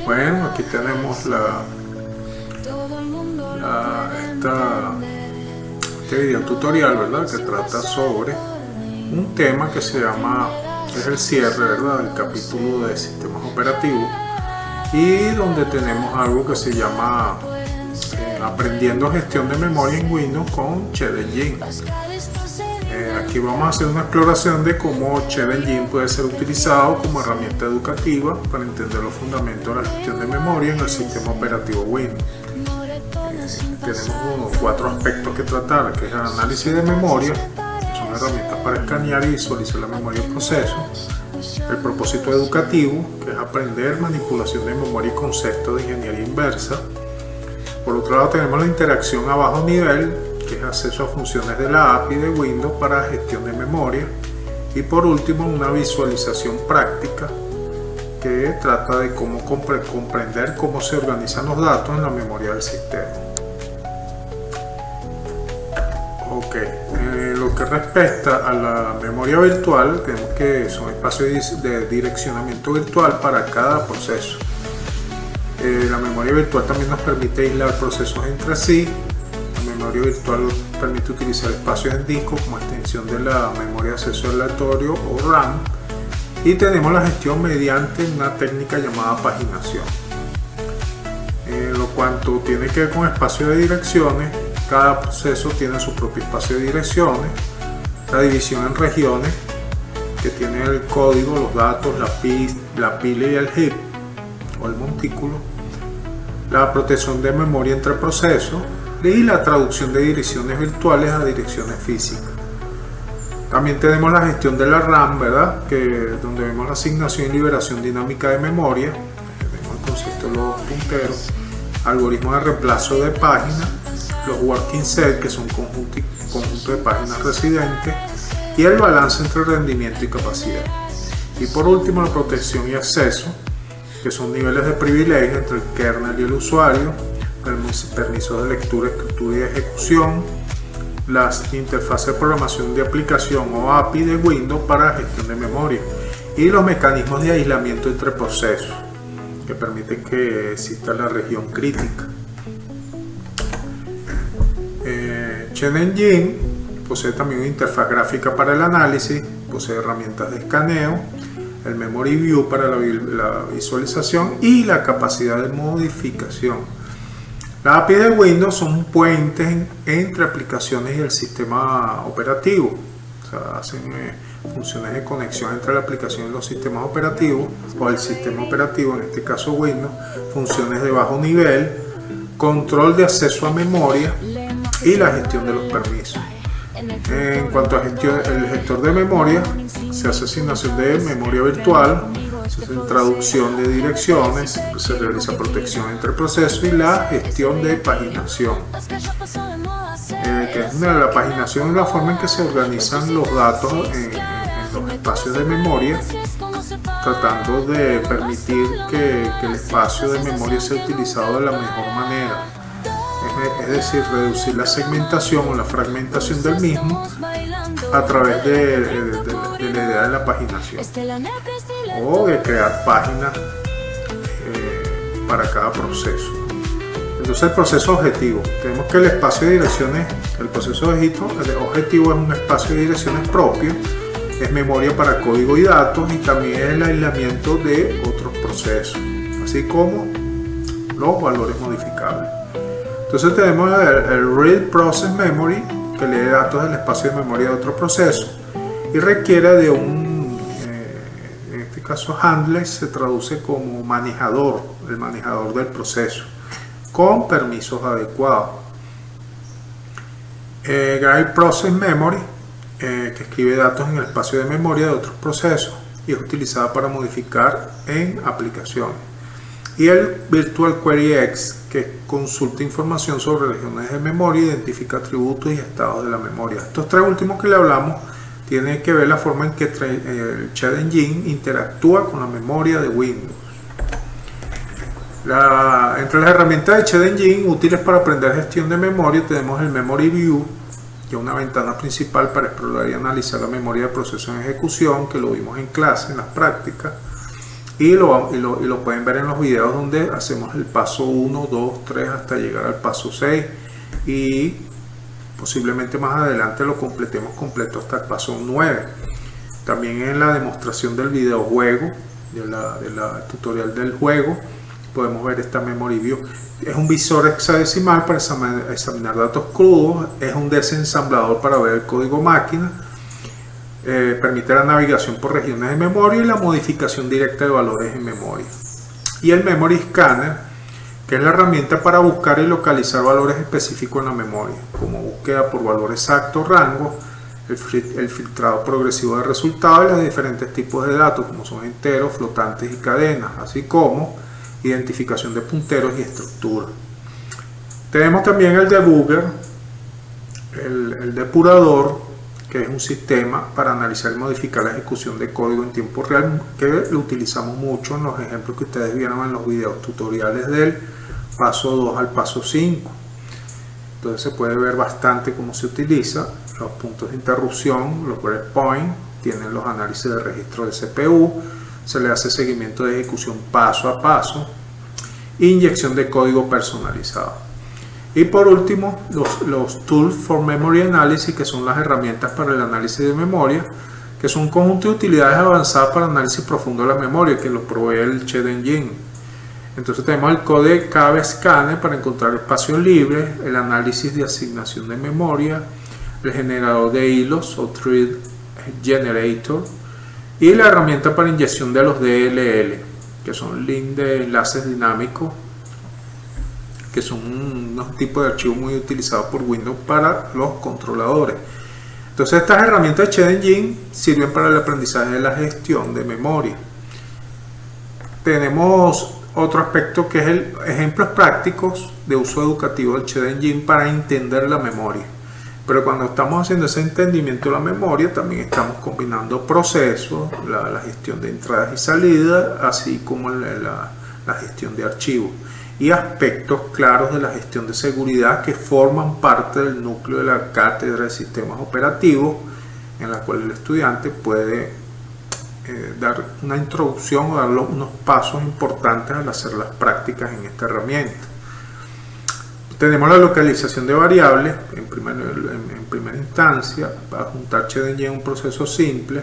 Bueno, aquí tenemos este video tutorial, ¿verdad? Que trata sobre un tema que se llama, es el cierre, ¿verdad? Del capítulo de sistemas operativos, y donde tenemos algo que se llama aprendiendo gestión de memoria en Windows con ChedEngine. Aquí vamos a hacer una exploración de cómo ChedEngine puede ser utilizado como herramienta educativa para entender los fundamentos de la gestión de memoria en el sistema operativo Windows. Tenemos 4 aspectos que tratar, que es el análisis de memoria, que son herramientas para escanear y visualizar la memoria del proceso; el propósito educativo, que es aprender manipulación de memoria y conceptos de ingeniería inversa; por otro lado tenemos la interacción a bajo nivel, que es acceso a funciones de la API de Windows para gestión de memoria; y por último una visualización práctica, que trata de cómo comprender cómo se organizan los datos en la memoria del sistema. Ok, lo que respecta a la memoria virtual, tenemos que son espacios de direccionamiento virtual para cada proceso. La memoria virtual también nos permite aislar procesos entre sí. La memoria virtual permite utilizar espacios en disco como extensión de la memoria de acceso aleatorio o RAM. Y tenemos la gestión mediante una técnica llamada paginación. Lo cuanto tiene que ver con espacio de direcciones, cada proceso tiene su propio espacio de direcciones. La división en regiones, que tiene el código, los datos, la pila y el heap o el montículo. La protección de memoria entre procesos y la traducción de direcciones virtuales a direcciones físicas. También tenemos la gestión de la RAM, ¿verdad? Donde vemos la asignación y liberación dinámica de memoria. Tenemos el concepto de los punteros, algoritmos de reemplazo de páginas, los working set, que son conjunto de páginas residentes, y el balance entre rendimiento y capacidad. Y por último, la protección y acceso, que son niveles de privilegio entre el kernel y el usuario, permisos de lectura, escritura y ejecución, las interfaces de programación de aplicación o API de Windows para gestión de memoria, y los mecanismos de aislamiento entre procesos, que permiten que exista la región crítica. ChedEngine posee también una interfaz gráfica para el análisis, posee herramientas de escaneo, el Memory View para la visualización y la capacidad de modificación. Las API de Windows son puentes entre aplicaciones y el sistema operativo. O sea, hacen funciones de conexión entre la aplicación y los sistemas operativos, o el sistema operativo, en este caso Windows, funciones de bajo nivel, control de acceso a memoria y la gestión de los permisos. En cuanto a el gestor de memoria, se hace asignación de memoria virtual, se hace traducción de direcciones, se realiza protección entre procesos y la gestión de paginación. La paginación es la forma en que se organizan los datos en los espacios de memoria, tratando de permitir que el espacio de memoria sea utilizado de la mejor manera. Es decir, reducir la segmentación o la fragmentación del mismo a través de la idea de la paginación, o de crear páginas para cada proceso. Entonces, el proceso objetivo, tenemos que el espacio de direcciones, el proceso objetivo es un espacio de direcciones propio, es memoria para código y datos, y también el aislamiento de otros procesos, así como los valores modificables. Entonces tenemos el Read Process Memory, que lee datos del espacio de memoria de otro proceso y requiere de en este caso handler, se traduce como manejador, el manejador del proceso, con permisos adecuados. Guide Process Memory, que escribe datos en el espacio de memoria de otros procesos y es utilizada para modificar en aplicaciones. Y el Virtual Query X, que consulta información sobre regiones de memoria, identifica atributos y estados de la memoria. Estos 3 últimos que le hablamos tienen que ver la forma en que el ChedEngine interactúa con la memoria de Windows. Entre las herramientas de ChedEngine útiles para aprender gestión de memoria tenemos el Memory View, que es una ventana principal para explorar y analizar la memoria de procesos en ejecución, que lo vimos en clase, en las prácticas. y lo pueden ver en los videos donde hacemos el paso 1, 2, 3 hasta llegar al paso 6 y posiblemente más adelante lo completemos completo hasta el paso 9. También en la demostración del videojuego, de la tutorial del juego, podemos ver esta Memory View. Es un visor hexadecimal para examinar datos crudos, es un desensamblador para ver el código máquina, permite la navegación por regiones de memoria y la modificación directa de valores en memoria. Y el Memory Scanner, que es la herramienta para buscar y localizar valores específicos en la memoria, como búsqueda por valor exacto, rango, el filtrado progresivo de resultados y los diferentes tipos de datos, como son enteros, flotantes y cadenas, así como identificación de punteros y estructuras. Tenemos también el debugger, el depurador, que es un sistema para analizar y modificar la ejecución de código en tiempo real, que lo utilizamos mucho en los ejemplos que ustedes vieron en los videos tutoriales del paso 2 al paso 5. Entonces se puede ver bastante cómo se utiliza. Los puntos de interrupción, los breakpoints, tienen los análisis de registro de CPU, se le hace seguimiento de ejecución paso a paso, inyección de código personalizado. Y por último, los Tools for Memory Analysis, que son las herramientas para el análisis de memoria, que son un conjunto de utilidades avanzadas para análisis profundo de la memoria, que los provee el Ched Engine. Entonces tenemos el Code Cave Scanner para encontrar espacios libres, el análisis de asignación de memoria, el generador de hilos o Thread Generator, y la herramienta para inyección de los DLL, que son links de enlaces dinámicos, que son unos tipos de archivos muy utilizados por Windows para los controladores. Entonces estas herramientas de Ched Engine sirven para el aprendizaje de la gestión de memoria. Tenemos otro aspecto que es el ejemplos prácticos de uso educativo del Ched Engine para entender la memoria. Pero cuando estamos haciendo ese entendimiento de la memoria, también estamos combinando procesos, la gestión de entradas y salidas, así como la gestión de archivos, y aspectos claros de la gestión de seguridad que forman parte del núcleo de la cátedra de sistemas operativos, en la cual el estudiante puede dar una introducción o dar unos pasos importantes al hacer las prácticas en esta herramienta. Tenemos la localización de variables en primera instancia, para juntar Ched Engine en un proceso simple,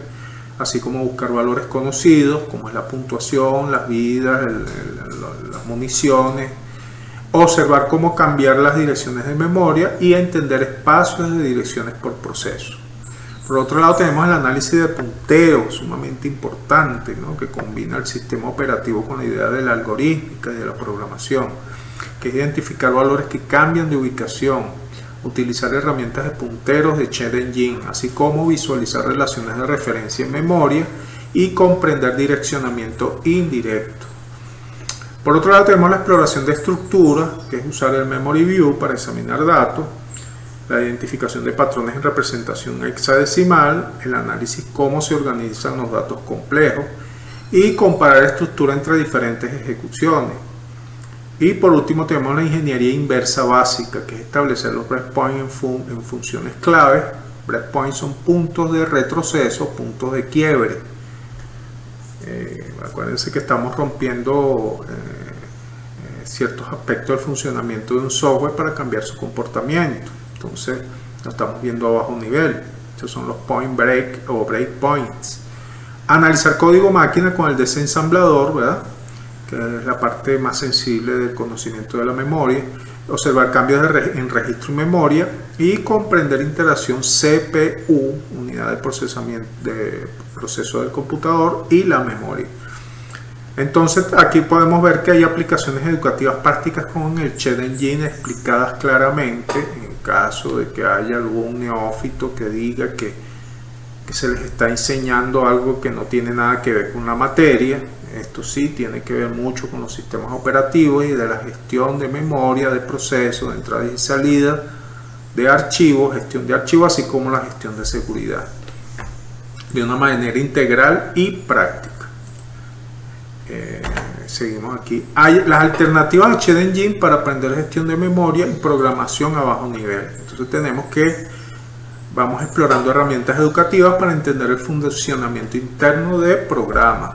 así como buscar valores conocidos, como es la puntuación, las vidas, las municiones, observar cómo cambiar las direcciones de memoria y entender espacios de direcciones por proceso. Por otro lado tenemos el análisis de punteros, sumamente importante, ¿no?, que combina el sistema operativo con la idea de la algorítmica y de la programación, que es identificar valores que cambian de ubicación, utilizar herramientas de punteros de Ched Engine, así como visualizar relaciones de referencia en memoria y comprender direccionamiento indirecto. Por otro lado tenemos la exploración de estructuras, que es usar el Memory View para examinar datos, la identificación de patrones en representación hexadecimal, el análisis cómo se organizan los datos complejos y comparar estructura entre diferentes ejecuciones. Y por último tenemos la ingeniería inversa básica, que es establecer los breakpoints en funciones clave. Breakpoints son puntos de retroceso, puntos de quiebre. Acuérdense que estamos rompiendo ciertos aspectos del funcionamiento de un software para cambiar su comportamiento. Entonces lo estamos viendo a bajo nivel. Estos son los point break o breakpoints. Analizar código máquina con el desensamblador, ¿verdad?, que es la parte más sensible del conocimiento de la memoria. Observar cambios en registro y memoria y comprender interacción CPU, unidad de procesamiento de proceso del computador, y la memoria. Entonces aquí podemos ver que hay aplicaciones educativas prácticas con el Ched Engine explicadas claramente, en caso de que haya algún neófito que diga que se les está enseñando algo que no tiene nada que ver con la materia. Esto sí tiene que ver mucho con los sistemas operativos y de la gestión de memoria, de procesos, de entrada y salida, de archivos, gestión de archivos, así como la gestión de seguridad, de una manera integral y práctica. Seguimos aquí. Hay las alternativas de Ched Engine para aprender gestión de memoria y programación a bajo nivel. Entonces tenemos que vamos explorando herramientas educativas para entender el funcionamiento interno de programas.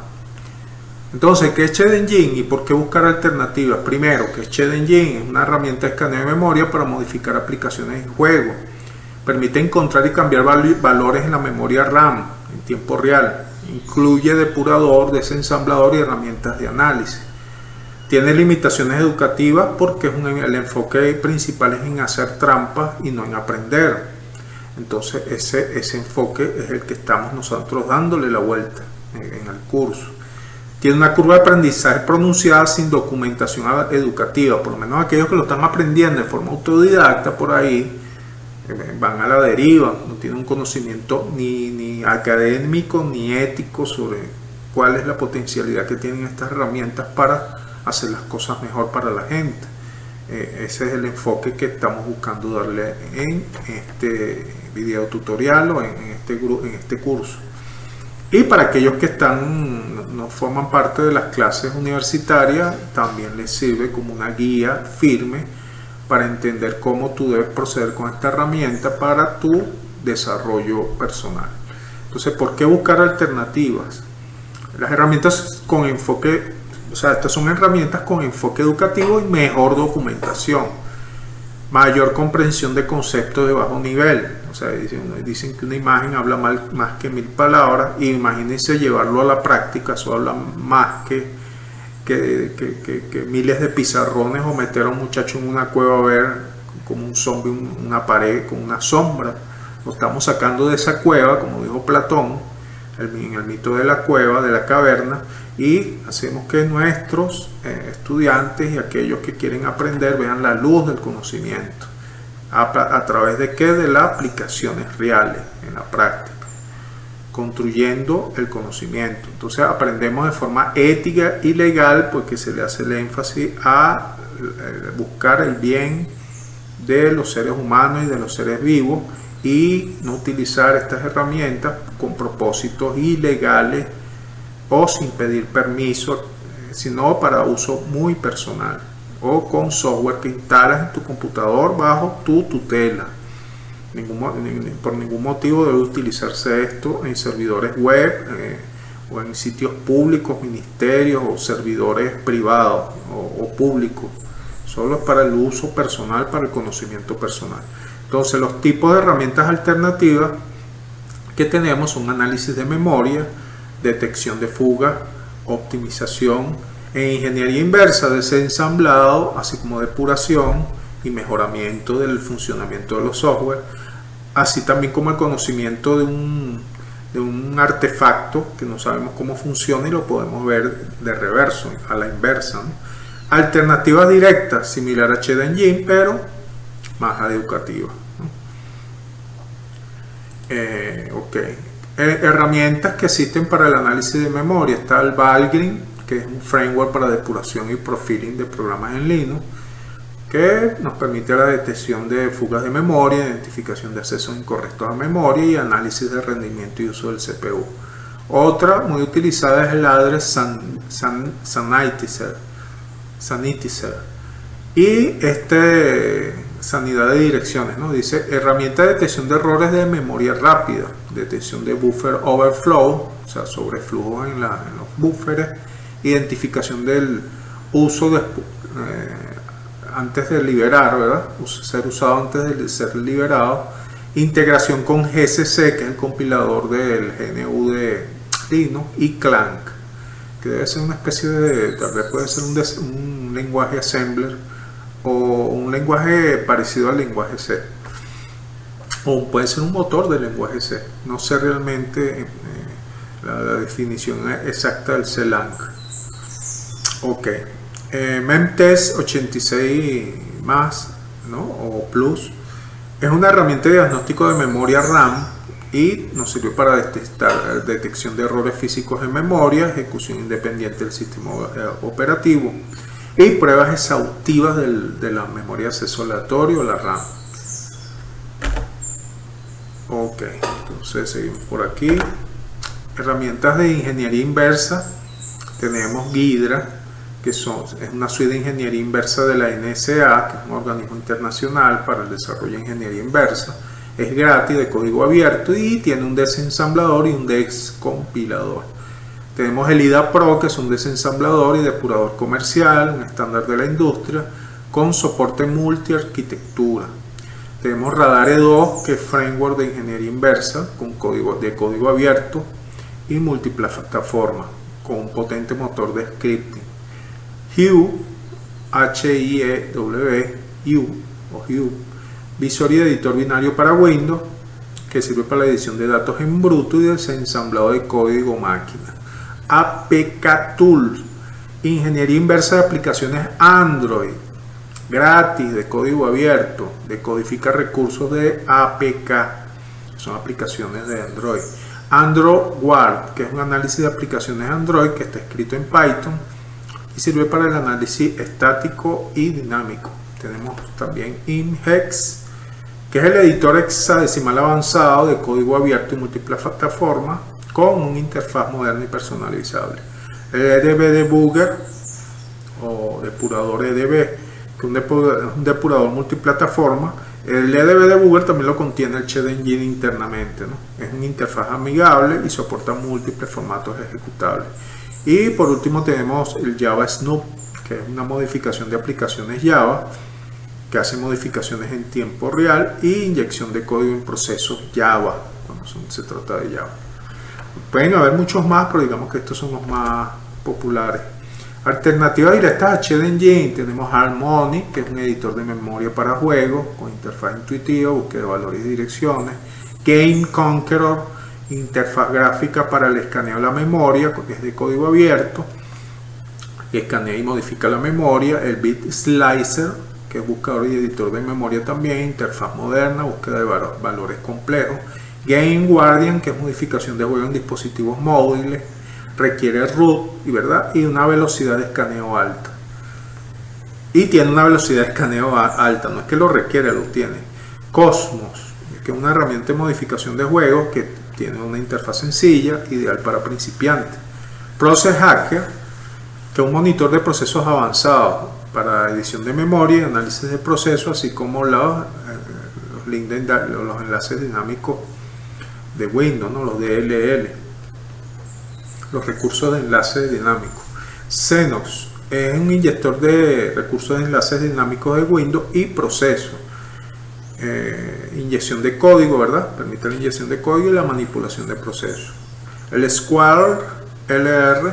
Entonces, ¿qué es ChedEngine y por qué buscar alternativas? Primero, que ChedEngine es una herramienta de escaneo de memoria para modificar aplicaciones en juego. Permite encontrar y cambiar valores en la memoria RAM en tiempo real. Incluye depurador, desensamblador y herramientas de análisis. Tiene limitaciones educativas porque el enfoque principal es en hacer trampas y no en aprender. Entonces ese enfoque es el que estamos nosotros dándole la vuelta en el curso. Tiene una curva de aprendizaje pronunciada sin documentación educativa, por lo menos aquellos que lo están aprendiendo de forma autodidacta por ahí, van a la deriva, no tienen un conocimiento ni académico ni ético sobre cuál es la potencialidad que tienen estas herramientas para hacer las cosas mejor para la gente. Ese es el enfoque que estamos buscando darle en este video tutorial o en este curso. Y para aquellos que no forman parte de las clases universitarias, también les sirve como una guía firme para entender cómo tú debes proceder con esta herramienta para tu desarrollo personal. Entonces, ¿por qué buscar alternativas? Las herramientas con enfoque, estas son herramientas con enfoque educativo y mejor documentación, mayor comprensión de conceptos de bajo nivel. Dicen que una imagen habla más que 1000 palabras, y imagínense llevarlo a la práctica, eso habla más que miles de pizarrones, o meter a un muchacho en una cueva a ver como un zombie una pared con una sombra. Lo estamos sacando de esa cueva, como dijo Platón en el mito de la cueva, de la caverna, y hacemos que nuestros estudiantes y aquellos que quieren aprender vean la luz del conocimiento. ¿A través de qué? De las aplicaciones reales, en la práctica, construyendo el conocimiento. Entonces aprendemos de forma ética y legal, porque se le hace el énfasis a buscar el bien de los seres humanos y de los seres vivos, y no utilizar estas herramientas con propósitos ilegales o sin pedir permiso, sino para uso muy personal, o con software que instalas en tu computador bajo tu tutela. Por ningún motivo debe utilizarse esto en servidores web o en sitios públicos, ministerios o servidores privados o públicos. Solo es para el uso personal, para el conocimiento personal. Entonces, los tipos de herramientas alternativas que tenemos son análisis de memoria, detección de fuga, optimización, e ingeniería inversa, desensamblado, así como depuración y mejoramiento del funcionamiento de los software, así también como el conocimiento de un artefacto que no sabemos cómo funciona y lo podemos ver de reverso, a la inversa, ¿no? Alternativas directas, similar a ChedEngine, pero más educativa, ¿no? Herramientas que existen para el análisis de memoria. Está el Valgrind, que es un framework para depuración y profiling de programas en Linux, que nos permite la detección de fugas de memoria, identificación de accesos incorrectos a memoria y análisis de rendimiento y uso del CPU. Otra muy utilizada es el Address Sanitizer. Y sanidad de direcciones, ¿no? Dice herramienta de detección de errores de memoria rápida, detección de buffer overflow, o sea, sobreflujo en los buffers, identificación del uso antes de liberar, ¿verdad? Ser usado antes de ser liberado, integración con GCC, que es el compilador del GNU de Linux, y Clang, que debe ser una especie tal vez puede ser un lenguaje assembler o un lenguaje parecido al lenguaje C, o puede ser un motor del lenguaje C. No sé realmente la definición exacta del CLang. Memtest 86 más, ¿no? O Plus es una herramienta de diagnóstico de memoria RAM y nos sirve para detectar detección de errores físicos en memoria, ejecución independiente del sistema operativo y pruebas exhaustivas de la memoria de acceso aleatorio, la RAM. Entonces seguimos por aquí. Herramientas de ingeniería inversa. Tenemos Ghidra, que es una suite de ingeniería inversa de la NSA, que es un organismo internacional para el desarrollo de ingeniería inversa. Es gratis, de código abierto, y tiene un desensamblador y un descompilador. Tenemos el IDA Pro, que es un desensamblador y depurador comercial, un estándar de la industria, con soporte multi-arquitectura. Tenemos Radar E2, que es framework de ingeniería inversa, con código abierto y multiplataforma, con un potente motor de scripting. Hue, Hue, visor y editor binario para Windows, que sirve para la edición de datos en bruto y desensamblado de código máquina. APK Tools, ingeniería inversa de aplicaciones Android, gratis, de código abierto, decodifica recursos de APK, son aplicaciones de Android. AndroGuard, que es un análisis de aplicaciones Android que está escrito en Python y sirve para el análisis estático y dinámico. Tenemos también InHex, que es el editor hexadecimal avanzado de código abierto y multiplataforma con una interfaz moderna y personalizable. El EDB Debugger o depurador EDB, que es un depurador multiplataforma. El EDB Debugger también lo contiene el Ched Engine internamente, ¿no? Es una interfaz amigable y soporta múltiples formatos ejecutables. Y por último tenemos el Java Snoop, que es una modificación de aplicaciones Java que hace modificaciones en tiempo real y inyección de código en procesos Java cuando se trata de Java. Pueden haber muchos más, pero digamos que estos son los más populares. Alternativas directas a Ched Engine, tenemos Harmony, que es un editor de memoria para juegos con interfaz intuitiva, búsqueda de valores y direcciones. Game Conqueror, interfaz gráfica para el escaneo de la memoria, que es de código abierto, escanea y modifica la memoria. El Bit Slicer, que es buscador y editor de memoria también, interfaz moderna, búsqueda de valores complejos. Game Guardian, que es modificación de juego en dispositivos móviles, requiere root y una velocidad de escaneo alta. Y tiene una velocidad de escaneo alta, no es que lo requiere, lo tiene. Cosmos, que es una herramienta de modificación de juegos que tiene una interfaz sencilla, ideal para principiantes. Process Hacker, que es un monitor de procesos avanzados para edición de memoria y análisis de procesos, así como los enlaces dinámicos de Windows, ¿no? Los DLL, los recursos de enlace dinámico. Xenos es un inyector de recursos de enlaces dinámicos de Windows y procesos. Inyección de código, ¿verdad? Permite la inyección de código y la manipulación de procesos. El Square LR,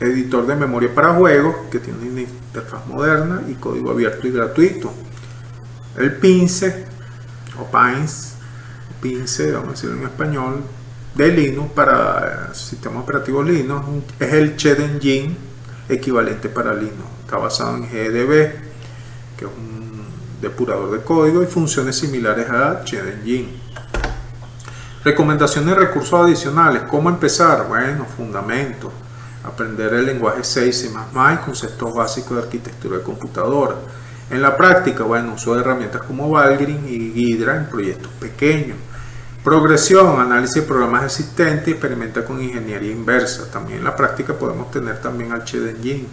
editor de memoria para juegos, que tiene una interfaz moderna y código abierto y gratuito. El Pince, o Pince, vamos a decirlo en español, de Linux para sistemas operativos Linux, es el Ched Engine equivalente para Linux. Está basado en GDB, que es un depurador de código y funciones similares a Ched Engine. Recomendaciones de recursos adicionales. ¿Cómo empezar? Bueno, fundamentos. Aprender el lenguaje C y C++ y conceptos básicos de arquitectura de computadora. En la práctica, bueno, uso de herramientas como Valgrind y Ghidra en proyectos pequeños. Progresión, análisis de programas existentes y experimenta con ingeniería inversa. También en la práctica podemos tener también al Ched Engine,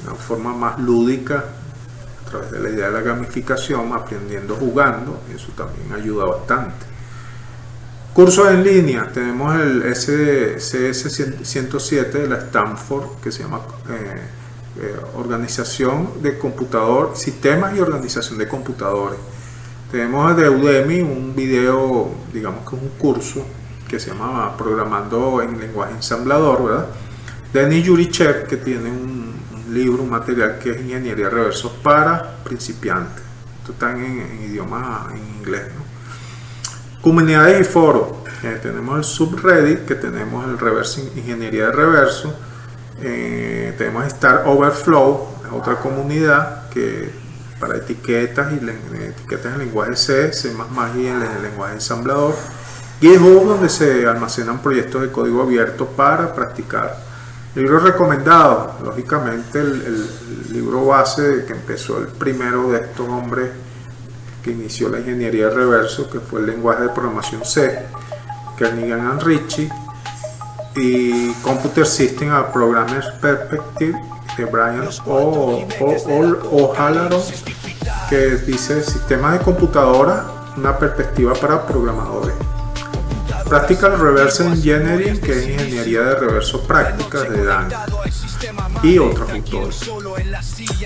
de una forma más lúdica, a través de la idea de la gamificación, aprendiendo jugando, eso también ayuda bastante. Cursos en línea, tenemos el SCS 107 de la Stanford, que se llama Organización de Computador, Sistemas y Organización de Computadores. Tenemos de Udemy un video, digamos que es un curso que se llama Programando en lenguaje ensamblador, ¿verdad? Denis Yurichev, que tiene un libro, un material que es Ingeniería Reversos para principiantes. Esto está en idioma en inglés, ¿no? Comunidades y foros. Tenemos el subreddit, que tenemos el reverso, ingeniería de reverso. Tenemos Stack Overflow, otra comunidad que para etiquetas etiquetas en lenguaje C, C++ y en el lenguaje ensamblador. GitHub, donde se almacenan proyectos de código abierto para practicar. Libros recomendados, lógicamente el libro base que empezó el primero de estos hombres que inició la ingeniería de reverso, que fue el lenguaje de programación C, Kernighan and Ritchie, y Computer System a Programmer's Perspective de Brian O'Halloran, que dice sistemas de computadora, una perspectiva para programadores. Practical Reverse Engineering, que es ingeniería de reverso práctica de Dan, y otros autores.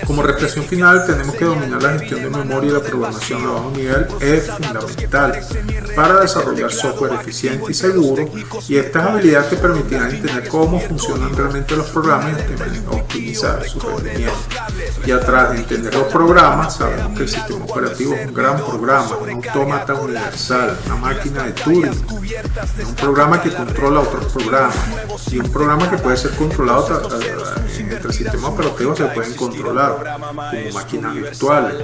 Como reflexión final, tenemos que dominar la gestión de memoria y la programación a bajo nivel es fundamental para desarrollar software eficiente y seguro, y estas habilidades te permitirán entender cómo funcionan realmente los programas y optimizar su rendimiento. Y atrás de entender los programas, sabemos que el sistema operativo es un gran programa, un autómata universal, una máquina de Turing, un programa que controla otros programas, y un programa que puede ser controlado entre sistemas operativos, se pueden controlar como máquinas virtuales.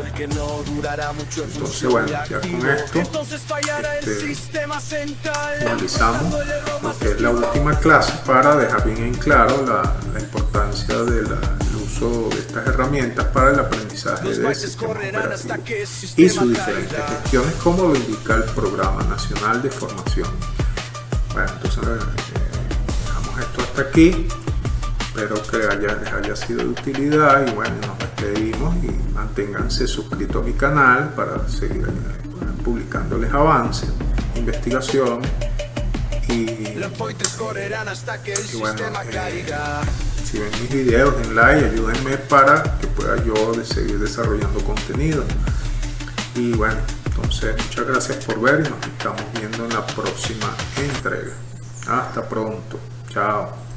Entonces, bueno, ya con esto finalizamos lo que es la última clase, para dejar bien en claro la importancia del uso de estas herramientas para el aprendizaje de sistemas operativos y sus diferentes gestiones, como lo indica el Programa Nacional de Formación. Bueno, entonces dejamos esto hasta aquí. Espero que les haya sido de utilidad, y bueno, nos despedimos, y manténganse suscritos a mi canal para seguir publicándoles avances, investigaciones y bueno, si ven mis videos, den like, ayúdenme para que pueda yo seguir desarrollando contenido. Y bueno, entonces muchas gracias por ver, y nos estamos viendo en la próxima entrega. Hasta pronto, chao.